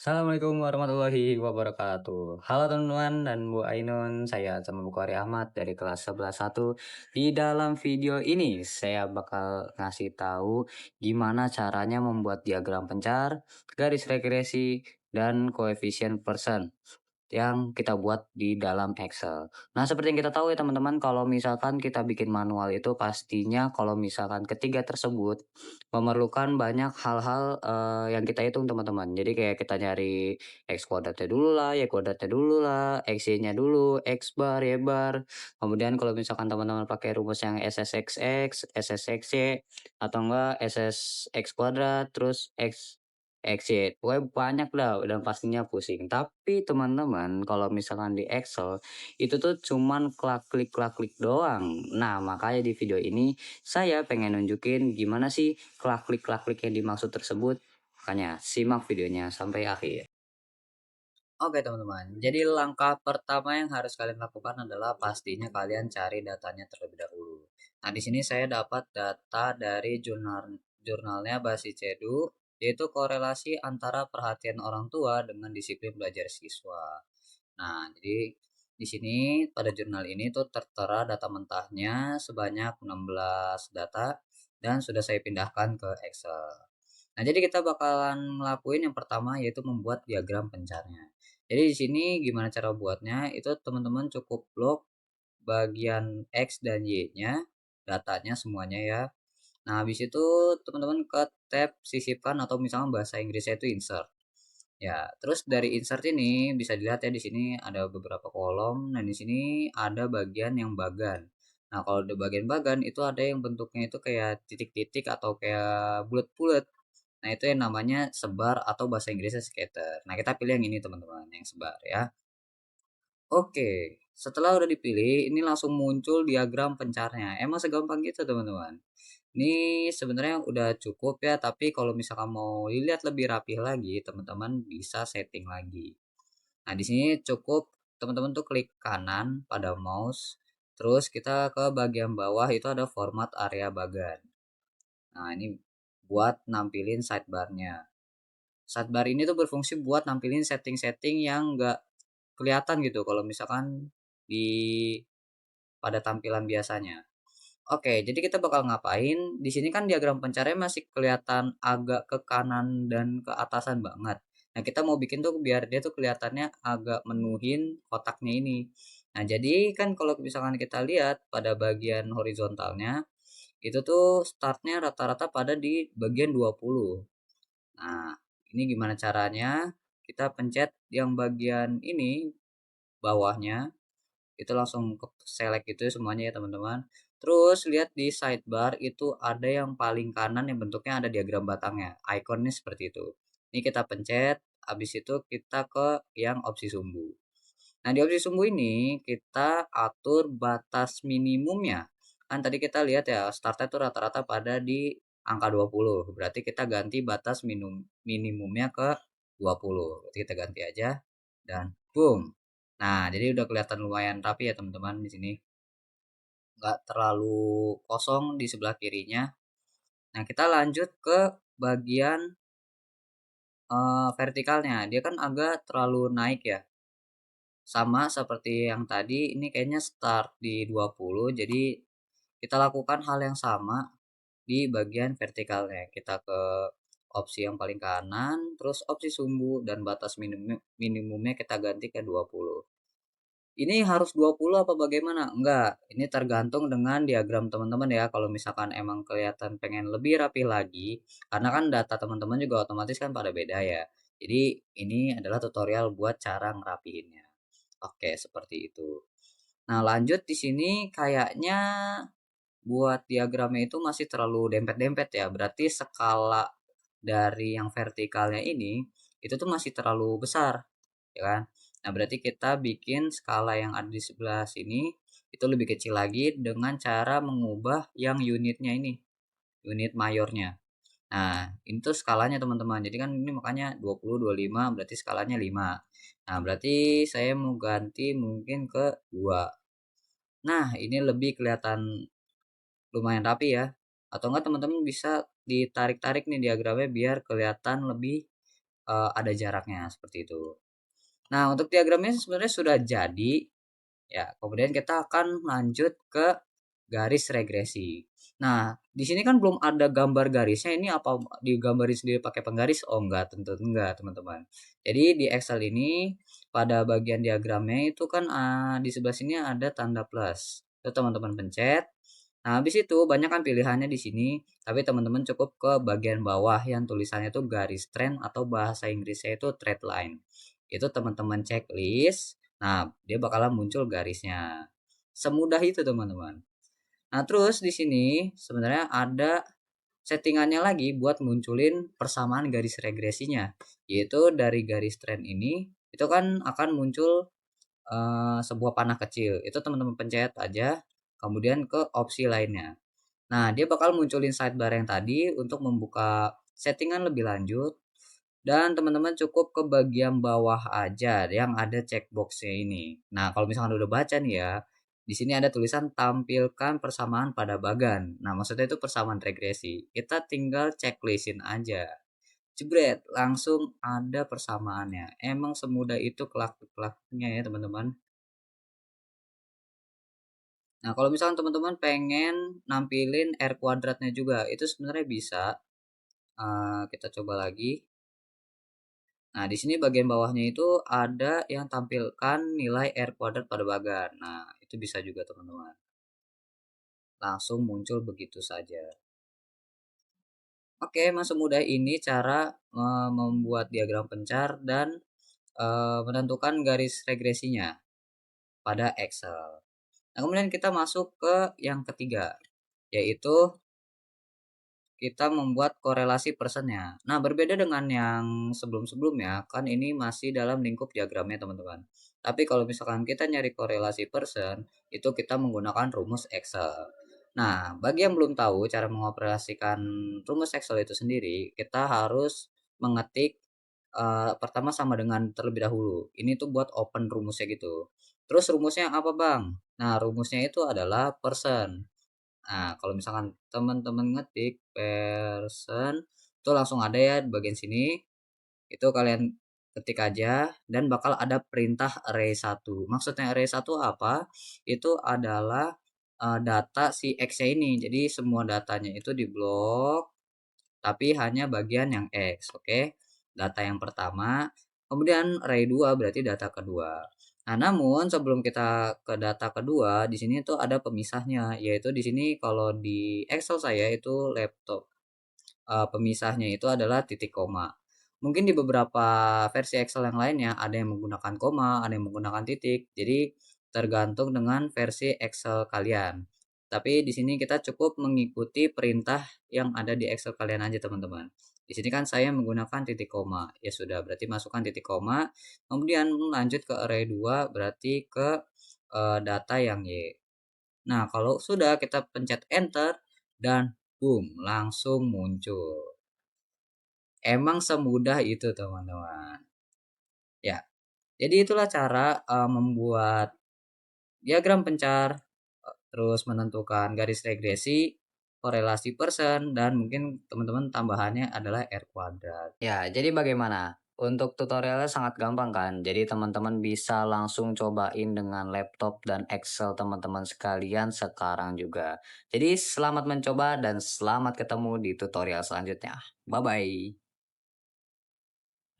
Assalamualaikum warahmatullahi wabarakatuh. Halo teman-teman dan Bu Ainun, saya sama Bukhari Ahmad dari kelas 11 1. Di dalam video ini saya bakal ngasih tahu gimana caranya membuat diagram pencar, garis regresi, dan koefisien persen yang kita buat di dalam Excel. Nah, seperti yang kita tahu ya teman-teman, kalau misalkan kita bikin manual itu pastinya kalau misalkan ketiga tersebut memerlukan banyak hal-hal, yang kita hitung teman-teman. Jadi kayak kita nyari X kuadratnya dulu lah, Y kuadratnya dulu lah, X-Y-nya dulu, X bar, Y bar. Kemudian kalau misalkan teman-teman pakai rumus yang SSXX, SSXY, atau enggak SSX kuadrat, terus X, Y, pokoknya banyak dah dan pastinya pusing. Tapi teman-teman kalau misalkan di Excel, itu tuh cuman klik-klik doang. Nah, makanya di video ini saya pengen nunjukin gimana sih klik-klik yang dimaksud tersebut. Makanya simak videonya sampai akhir. Oke teman-teman, jadi langkah pertama yang harus kalian lakukan adalah pastinya kalian cari datanya terlebih dahulu. Nah, di sini saya dapat data dari jurnalnya Basis Cedu, yaitu korelasi antara perhatian orang tua dengan disiplin belajar siswa. Nah, jadi di sini pada jurnal ini tuh tertera data mentahnya sebanyak 16 data dan sudah saya pindahkan ke Excel. Nah, jadi kita bakalan ngelakuin yang pertama yaitu membuat diagram pencarnya. Jadi di sini gimana cara buatnya? Itu teman-teman cukup blok bagian X dan Y-nya, datanya semuanya ya. Nah, habis itu teman-teman ke tab sisipkan atau misalnya bahasa Inggrisnya itu insert. Ya, terus dari insert ini bisa dilihat ya di sini ada beberapa kolom. Nah, di sini ada bagian yang bagan. Nah, kalau di bagian bagan itu ada yang bentuknya itu kayak titik-titik atau kayak bulat-bulat. Nah, itu yang namanya sebar atau bahasa Inggrisnya scatter. Nah, kita pilih yang ini teman-teman, yang sebar ya. Oke, setelah udah dipilih, ini langsung muncul diagram pencarnya. Emang segampang gitu teman-teman. Ini sebenarnya udah cukup ya, tapi kalau misalkan mau dilihat lebih rapi lagi, teman-teman bisa setting lagi. Nah, di sini cukup teman-teman tuh klik kanan pada mouse, terus kita ke bagian bawah itu ada format area bagan. Nah, ini buat nampilin sidebarnya. Sidebar ini tuh berfungsi buat nampilin setting-setting yang nggak kelihatan gitu kalau misalkan di pada tampilan biasanya. Oke, jadi kita bakal ngapain? Di sini kan diagram pencarian masih kelihatan agak ke kanan dan ke atasan banget. Nah, kita mau bikin tuh biar dia tuh kelihatannya agak menuhin kotaknya ini. Nah, jadi kan kalau misalkan kita lihat pada bagian horizontalnya, itu tuh startnya rata-rata pada di bagian 20. Nah, ini gimana caranya? Kita pencet yang bagian ini bawahnya itu langsung ke select gitu ya semuanya ya teman-teman. Terus lihat di sidebar itu ada yang paling kanan yang bentuknya ada diagram batangnya. Ikonnya seperti itu. Ini kita pencet, habis itu kita ke yang opsi sumbu. Nah, di opsi sumbu ini kita atur batas minimumnya. Kan tadi kita lihat ya, startnya itu rata-rata pada di angka 20. Berarti kita ganti batas minimumnya ke 20. Berarti kita ganti aja dan boom. Nah, jadi udah kelihatan lumayan rapi ya teman-teman di sini. Nggak terlalu kosong di sebelah kirinya. Nah, kita lanjut ke bagian vertikalnya. Dia kan agak terlalu naik ya. Sama seperti yang tadi, ini kayaknya start di 20, jadi kita lakukan hal yang sama di bagian vertikalnya. Kita ke opsi yang paling kanan, terus opsi sumbu dan batas minimumnya kita ganti ke 20. Ini harus 20 apa bagaimana? Enggak, ini tergantung dengan diagram teman-teman ya. Kalau misalkan emang kelihatan pengen lebih rapi lagi, karena kan data teman-teman juga otomatis kan pada beda ya. Jadi ini adalah tutorial buat cara ngerapiinnya. Oke, seperti itu. Nah, lanjut di sini kayaknya buat diagramnya itu masih terlalu dempet-dempet ya. Berarti skala dari yang vertikalnya ini itu tuh masih terlalu besar, ya kan? Nah, berarti kita bikin skala yang ada di sebelah sini itu lebih kecil lagi dengan cara mengubah yang unitnya ini, unit mayornya. Nah, ini tuh skalanya teman-teman. Jadi kan ini makanya 20, 25 berarti skalanya 5. Nah, berarti saya mau ganti mungkin ke 2. Nah, ini lebih kelihatan lumayan rapi ya. Atau enggak teman-teman bisa ditarik-tarik nih diagramnya biar kelihatan lebih ada jaraknya, seperti itu. Nah, untuk diagramnya sebenarnya sudah jadi, ya, kemudian kita akan lanjut ke garis regresi. Nah, di sini kan belum ada gambar garisnya, ini apa digambarin sendiri pakai penggaris? Oh enggak, tentu enggak, teman-teman. Jadi di Excel ini pada bagian diagramnya itu kan di sebelah sini ada tanda plus. Itu teman-teman pencet. Nah, habis itu banyak kan pilihannya di sini, tapi teman-teman cukup ke bagian bawah yang tulisannya itu garis trend atau bahasa Inggrisnya itu trend line. Itu teman-teman checklist. Nah, dia bakalan muncul garisnya. Semudah itu, teman-teman. Nah, terus di sini sebenarnya ada settingannya lagi buat munculin persamaan garis regresinya, yaitu dari garis trend ini itu kan akan muncul sebuah panah kecil. Itu teman-teman pencet aja, kemudian ke opsi lainnya. Nah, dia bakal munculin sidebar yang tadi untuk membuka settingan lebih lanjut dan teman-teman cukup ke bagian bawah aja yang ada checkbox-nya ini. Nah, kalau misalkan udah baca nih ya, di sini ada tulisan tampilkan persamaan pada bagan. Nah, maksudnya itu persamaan regresi. Kita tinggal checklistin aja. Jebret, langsung ada persamaannya. Emang semudah itu kelak-kelaknya ya, teman-teman. Nah, kalau misalkan teman-teman pengen nampilin R kuadratnya juga, itu sebenarnya bisa. Kita coba lagi. Nah, di sini bagian bawahnya itu ada yang tampilkan nilai R kuadrat pada bagan. Nah, itu bisa juga teman-teman. Langsung muncul begitu saja. Oke, emang semudah ini cara membuat diagram pencar dan menentukan garis regresinya pada Excel. Nah, kemudian kita masuk ke yang ketiga, yaitu kita membuat korelasi persennya. Nah, berbeda dengan yang sebelum-sebelumnya, kan ini masih dalam lingkup diagramnya, teman-teman. Tapi kalau misalkan kita nyari korelasi persen, itu kita menggunakan rumus Excel. Nah, bagi yang belum tahu cara mengoperasikan rumus Excel itu sendiri, kita harus mengetik pertama sama dengan terlebih dahulu. Ini tuh buat open rumusnya gitu. Terus rumusnya apa, Bang? Nah, rumusnya itu adalah persen. Nah, kalau misalkan teman-teman ngetik person, itu langsung ada ya di bagian sini, itu kalian ketik aja dan bakal ada perintah array 1. Maksudnya array 1 apa? Itu adalah data si X-nya ini. Jadi semua datanya itu diblok tapi hanya bagian yang X, oke. Data yang pertama, kemudian array 2 berarti data kedua. Nah, namun sebelum kita ke data kedua, di sini tuh ada pemisahnya, yaitu di sini kalau di Excel saya itu laptop, pemisahnya itu adalah titik koma. Mungkin di beberapa versi Excel yang lainnya ada yang menggunakan koma, ada yang menggunakan titik. Jadi tergantung dengan versi Excel kalian. Tapi di sini kita cukup mengikuti perintah yang ada di Excel kalian aja, teman-teman. Di sini kan saya menggunakan titik koma. Ya sudah, berarti masukkan titik koma, kemudian lanjut ke array 2 berarti ke data yang Y. Nah, kalau sudah kita pencet enter dan boom, langsung muncul. Emang semudah itu, teman-teman. Ya, jadi itulah cara membuat diagram pencar, terus menentukan garis regresi, korelasi persen, dan mungkin teman-teman tambahannya adalah R kuadrat. Ya, jadi bagaimana? Untuk tutorialnya sangat gampang kan? Jadi teman-teman bisa langsung cobain dengan laptop dan Excel teman-teman sekalian sekarang juga. Jadi selamat mencoba dan selamat ketemu di tutorial selanjutnya. Bye-bye.